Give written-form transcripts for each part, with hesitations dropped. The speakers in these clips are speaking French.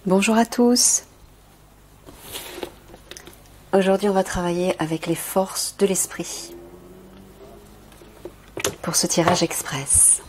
Bonjour à tous. Aujourd'hui, on va travailler avec les forces de l'esprit pour ce tirage express.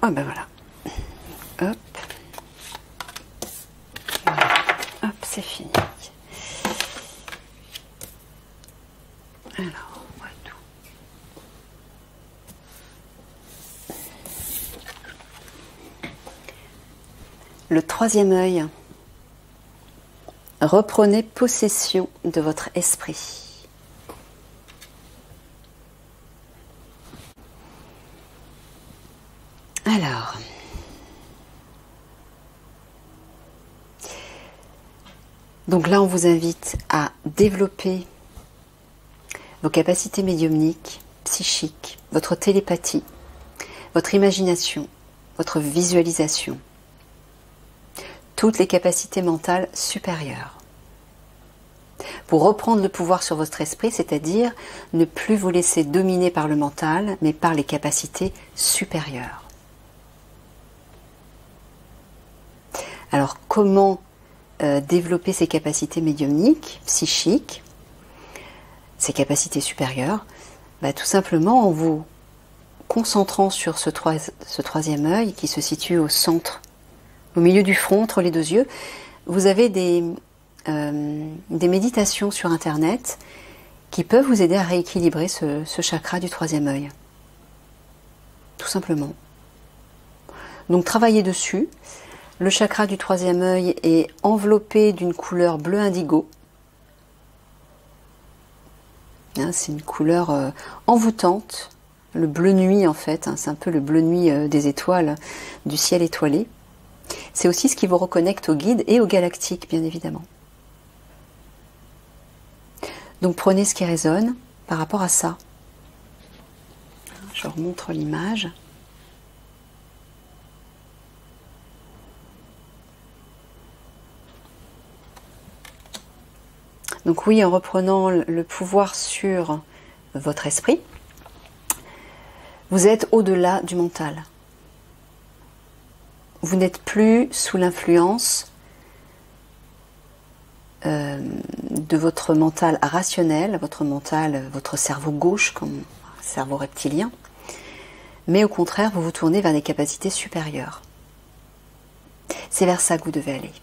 Ah ben voilà. Hop. Voilà. Hop, c'est fini. Alors, on voit tout. Le troisième œil. Reprenez possession de votre esprit. Alors, donc là, on vous invite à développer vos capacités médiumniques, psychiques, votre télépathie, votre imagination, votre visualisation, toutes les capacités mentales supérieures. Pour reprendre le pouvoir sur votre esprit, c'est-à-dire ne plus vous laisser dominer par le mental, mais par les capacités supérieures. Alors, comment développer ces capacités médiumniques, psychiques, ces capacités supérieures? Tout simplement en vous concentrant sur ce troisième œil qui se situe au centre, au milieu du front, entre les deux yeux. Vous avez des méditations sur Internet qui peuvent vous aider à rééquilibrer ce chakra du troisième œil. Tout simplement. Donc, travaillez dessus. Le chakra du troisième œil est enveloppé d'une couleur bleu indigo. C'est une couleur envoûtante, le bleu nuit en fait, c'est un peu le bleu nuit des étoiles, du ciel étoilé. C'est aussi ce qui vous reconnecte aux guides et aux galactiques, bien évidemment. Donc prenez ce qui résonne par rapport à ça. Je remontre l'image. Donc oui, en reprenant le pouvoir sur votre esprit, vous êtes au-delà du mental. Vous n'êtes plus sous l'influence de votre mental rationnel, votre cerveau gauche, comme cerveau reptilien, mais au contraire, vous vous tournez vers des capacités supérieures. C'est vers ça que vous devez aller.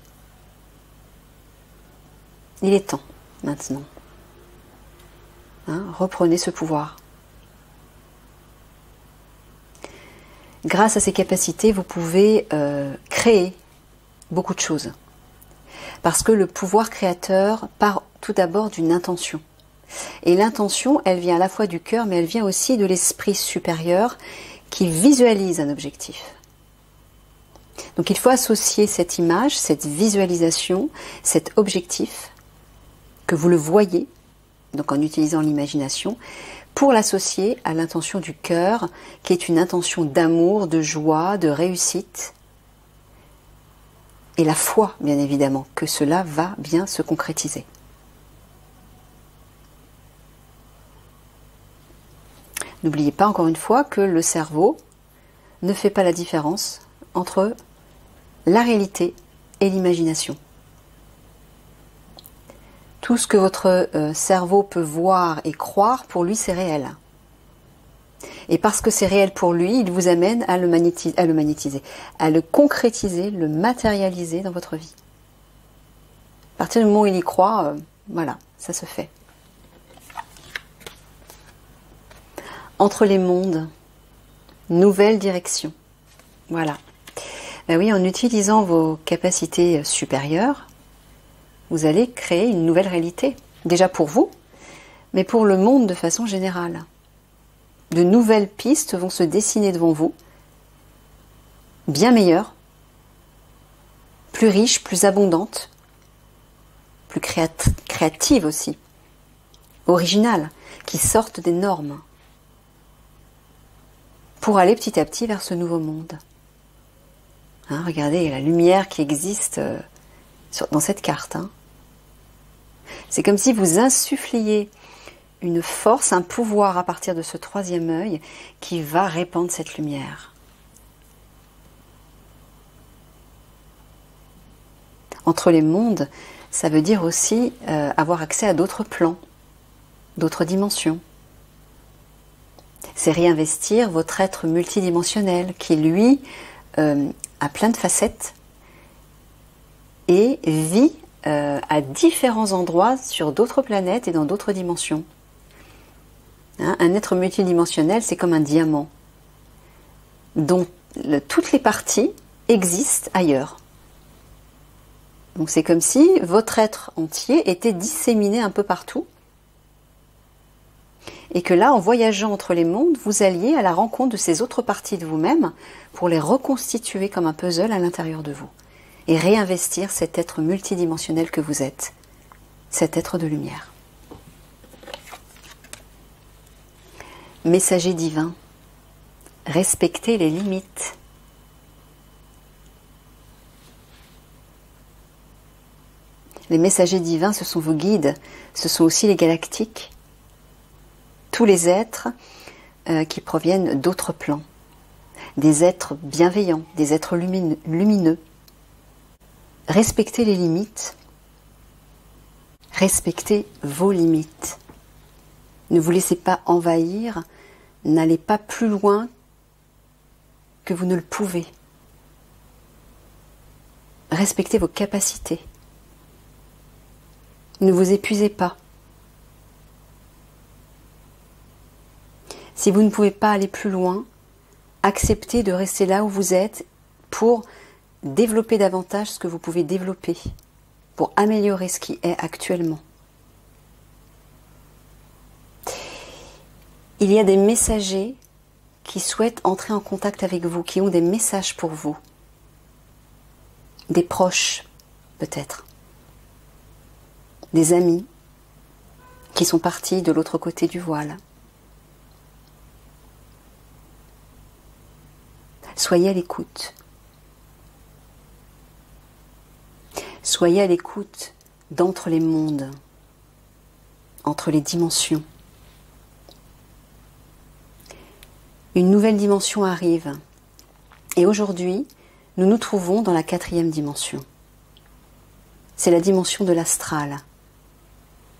Il est temps. Maintenant, reprenez ce pouvoir. Grâce à ces capacités, vous pouvez créer beaucoup de choses. Parce que le pouvoir créateur part tout d'abord d'une intention. Et l'intention, elle vient à la fois du cœur, mais elle vient aussi de l'esprit supérieur qui visualise un objectif. Donc il faut associer cette image, cette visualisation, cet objectif, que vous le voyez, donc en utilisant l'imagination, pour l'associer à l'intention du cœur, qui est une intention d'amour, de joie, de réussite, et la foi, bien évidemment, que cela va bien se concrétiser. N'oubliez pas encore une fois que le cerveau ne fait pas la différence entre la réalité et l'imagination. Tout ce que votre cerveau peut voir et croire, pour lui, c'est réel. Et parce que c'est réel pour lui, il vous amène à le magnétiser, à le concrétiser, le matérialiser dans votre vie. À partir du moment où il y croit, voilà, ça se fait. Entre les mondes, nouvelle direction. Voilà. Ben oui, en utilisant vos capacités supérieures, vous allez créer une nouvelle réalité. Déjà pour vous, mais pour le monde de façon générale. De nouvelles pistes vont se dessiner devant vous, bien meilleures, plus riches, plus abondantes, plus créatives aussi, originales, qui sortent des normes, pour aller petit à petit vers ce nouveau monde. Hein, regardez la lumière qui existe dans cette carte. Hein. C'est comme si vous insuffliez une force, un pouvoir à partir de ce troisième œil qui va répandre cette lumière. Entre les mondes, ça veut dire aussi avoir accès à d'autres plans, d'autres dimensions. C'est réinvestir votre être multidimensionnel qui, lui, a plein de facettes et vit à différents endroits sur d'autres planètes et dans d'autres dimensions. Hein, un être multidimensionnel, c'est comme un diamant dont toutes les parties existent ailleurs. Donc c'est comme si votre être entier était disséminé un peu partout et que là, en voyageant entre les mondes, vous alliez à la rencontre de ces autres parties de vous-même pour les reconstituer comme un puzzle à l'intérieur de vous et réinvestir cet être multidimensionnel que vous êtes, cet être de lumière. Messager divin, respectez les limites. Les messagers divins, ce sont vos guides, ce sont aussi les galactiques, tous les êtres qui proviennent d'autres plans, des êtres bienveillants, des êtres lumineux. Respectez les limites, respectez vos limites. Ne vous laissez pas envahir, n'allez pas plus loin que vous ne le pouvez. Respectez vos capacités. Ne vous épuisez pas. Si vous ne pouvez pas aller plus loin, acceptez de rester là où vous êtes pour développer davantage ce que vous pouvez développer, pour améliorer ce qui est actuellement. Il y a des messagers qui souhaitent entrer en contact avec vous, qui ont des messages pour vous. Des proches, peut-être. Des amis qui sont partis de l'autre côté du voile. Soyez à l'écoute. Soyez à l'écoute d'entre les mondes, entre les dimensions. Une nouvelle dimension arrive. Et aujourd'hui, nous nous trouvons dans la 4e dimension. C'est la dimension de l'astral.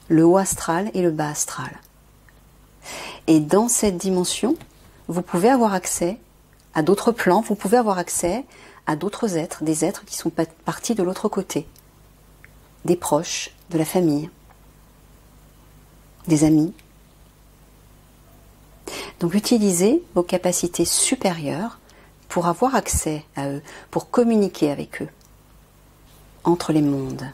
Le haut astral et le bas astral. Et dans cette dimension, vous pouvez avoir accès à d'autres plans, vous pouvez avoir accès à d'autres êtres, des êtres qui sont partis de l'autre côté. Des proches, de la famille, des amis. Donc utilisez vos capacités supérieures pour avoir accès à eux, pour communiquer avec eux, entre les mondes.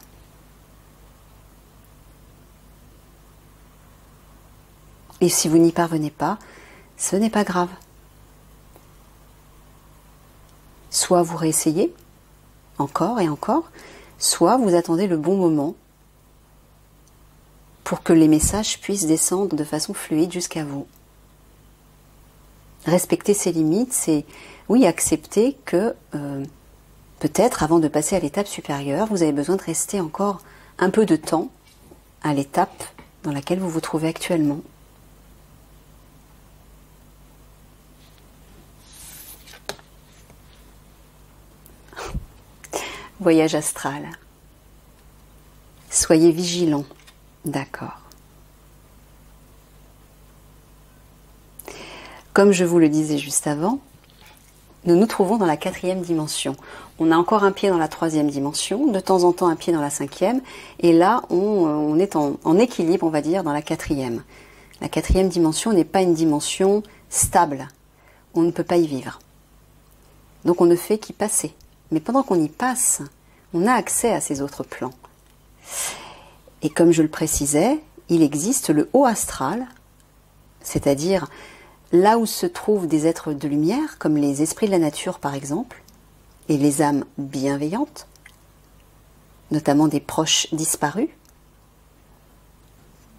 Et si vous n'y parvenez pas, ce n'est pas grave. Soit vous réessayez, encore et encore, soit vous attendez le bon moment pour que les messages puissent descendre de façon fluide jusqu'à vous. Respecter ses limites, c'est, oui, accepter que peut-être avant de passer à l'étape supérieure, vous avez besoin de rester encore un peu de temps à l'étape dans laquelle vous vous trouvez actuellement. Voyage astral. Soyez vigilants. D'accord. Comme je vous le disais juste avant, nous nous trouvons dans la 4e dimension. On a encore un pied dans la 3e dimension, de temps en temps un pied dans la 5e, et là on est en équilibre, on va dire, dans la 4e. La 4e dimension n'est pas une dimension stable. On ne peut pas y vivre. Donc on ne fait qu'y passer. Mais pendant qu'on y passe, on a accès à ces autres plans. Et comme je le précisais, il existe le haut astral, c'est-à-dire là où se trouvent des êtres de lumière, comme les esprits de la nature par exemple, et les âmes bienveillantes, notamment des proches disparus.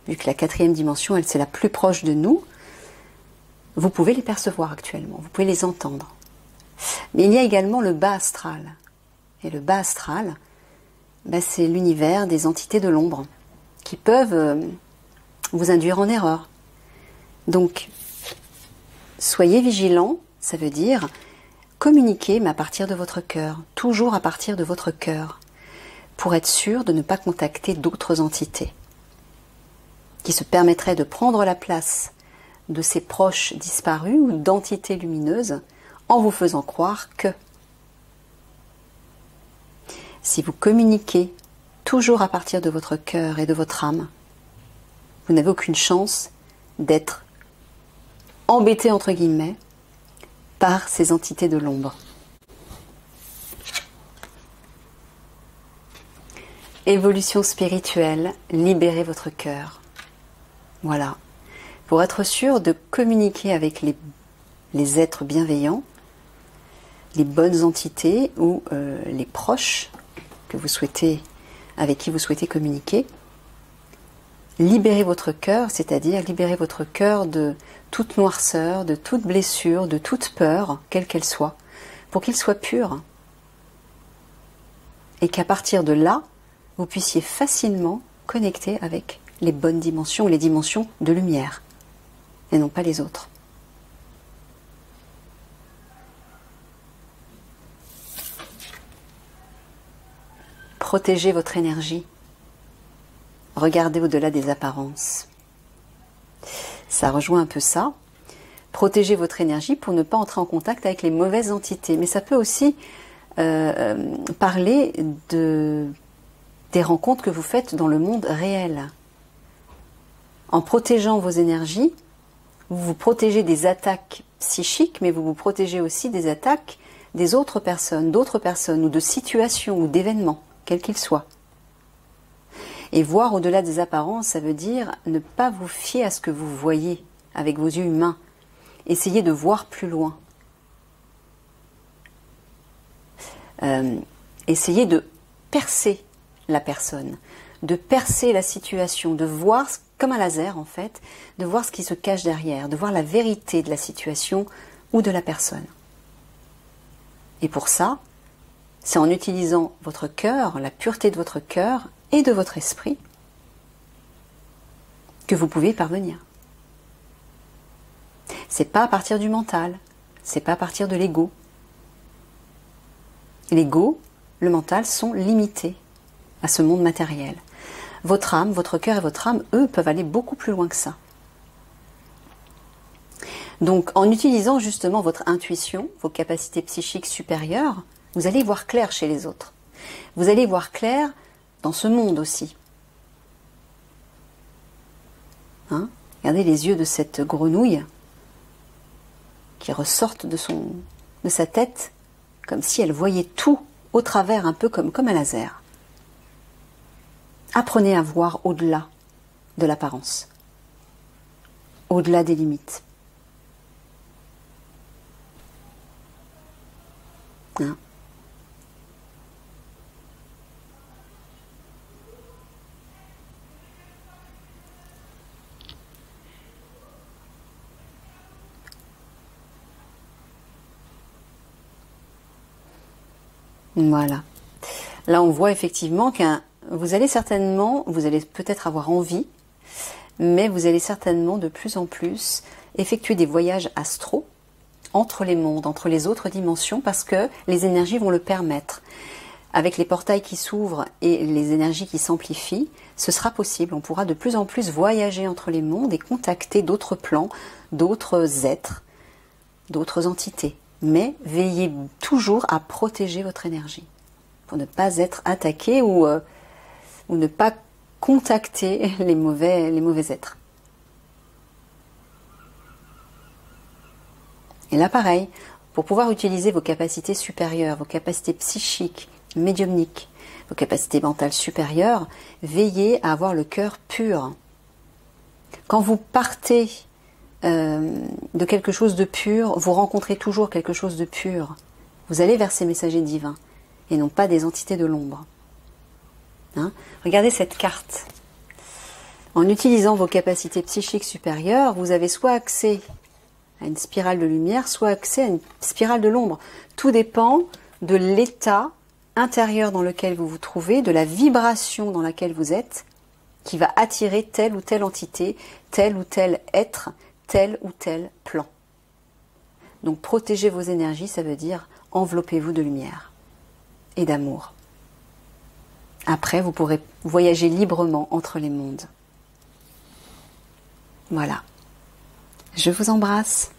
Vu que la 4e dimension, elle, c'est la plus proche de nous, vous pouvez les percevoir actuellement, vous pouvez les entendre. Mais il y a également le bas astral. Et le bas astral, c'est l'univers des entités de l'ombre qui peuvent vous induire en erreur. Donc, soyez vigilants, ça veut dire communiquer, mais à partir de votre cœur, toujours à partir de votre cœur, pour être sûr de ne pas contacter d'autres entités qui se permettraient de prendre la place de ces proches disparus ou d'entités lumineuses en vous faisant croire que si vous communiquez toujours à partir de votre cœur et de votre âme, vous n'avez aucune chance d'être embêté entre guillemets par ces entités de l'ombre. Évolution spirituelle, libérez votre cœur. Voilà. Pour être sûr de communiquer avec les êtres bienveillants, les bonnes entités ou les proches que vous souhaitez, avec qui vous souhaitez communiquer, libérez votre cœur, c'est-à-dire libérez votre cœur de toute noirceur, de toute blessure, de toute peur, quelle qu'elle soit, pour qu'il soit pur. Et qu'à partir de là, vous puissiez facilement connecter avec les bonnes dimensions, les dimensions de lumière, et non pas les autres. Protégez votre énergie. Regardez au-delà des apparences. Ça rejoint un peu ça. Protégez votre énergie pour ne pas entrer en contact avec les mauvaises entités. Mais ça peut aussi parler des rencontres que vous faites dans le monde réel. En protégeant vos énergies, vous vous protégez des attaques psychiques, mais vous vous protégez aussi des attaques des autres personnes, d'autres personnes, ou de situations, ou d'événements, quels qu'ils soient. Et voir au-delà des apparences, ça veut dire ne pas vous fier à ce que vous voyez avec vos yeux humains. Essayez de voir plus loin. Essayez de percer la personne, de percer la situation, de voir, comme un laser en fait, de voir ce qui se cache derrière, de voir la vérité de la situation ou de la personne. Et pour ça, c'est en utilisant votre cœur, la pureté de votre cœur et de votre esprit, que vous pouvez y parvenir. C'est pas à partir du mental, c'est pas à partir de l'ego. L'ego, le mental sont limités à ce monde matériel. Votre âme, votre cœur et votre âme, eux, peuvent aller beaucoup plus loin que ça. Donc, en utilisant justement votre intuition, vos capacités psychiques supérieures, vous allez voir clair chez les autres. Vous allez voir clair dans ce monde aussi. Hein? Regardez les yeux de cette grenouille qui ressortent de sa tête comme si elle voyait tout au travers, un peu comme un laser. Apprenez à voir au-delà de l'apparence, au-delà des limites. Hein? Voilà. Là, on voit effectivement vous allez peut-être avoir envie, mais vous allez certainement de plus en plus effectuer des voyages astraux entre les mondes, entre les autres dimensions, parce que les énergies vont le permettre. avec les portails qui s'ouvrent et les énergies qui s'amplifient, ce sera possible. On pourra de plus en plus voyager entre les mondes et contacter d'autres plans, d'autres êtres, d'autres entités. Mais veillez toujours à protéger votre énergie pour ne pas être attaqué ou ne pas contacter les mauvais êtres. Et là, pareil, pour pouvoir utiliser vos capacités supérieures, vos capacités psychiques, médiumniques, vos capacités mentales supérieures, veillez à avoir le cœur pur. Quand vous partez de quelque chose de pur, vous rencontrez toujours quelque chose de pur. Vous allez vers ces messagers divins et non pas des entités de l'ombre. Hein? Regardez cette carte. En utilisant vos capacités psychiques supérieures, vous avez soit accès à une spirale de lumière, soit accès à une spirale de l'ombre. Tout dépend de l'état intérieur dans lequel vous vous trouvez, de la vibration dans laquelle vous êtes, qui va attirer telle ou telle entité, tel ou tel être, tel ou tel plan. Donc protéger vos énergies, ça veut dire enveloppez-vous de lumière et d'amour. Après, vous pourrez voyager librement entre les mondes. Voilà. Je vous embrasse.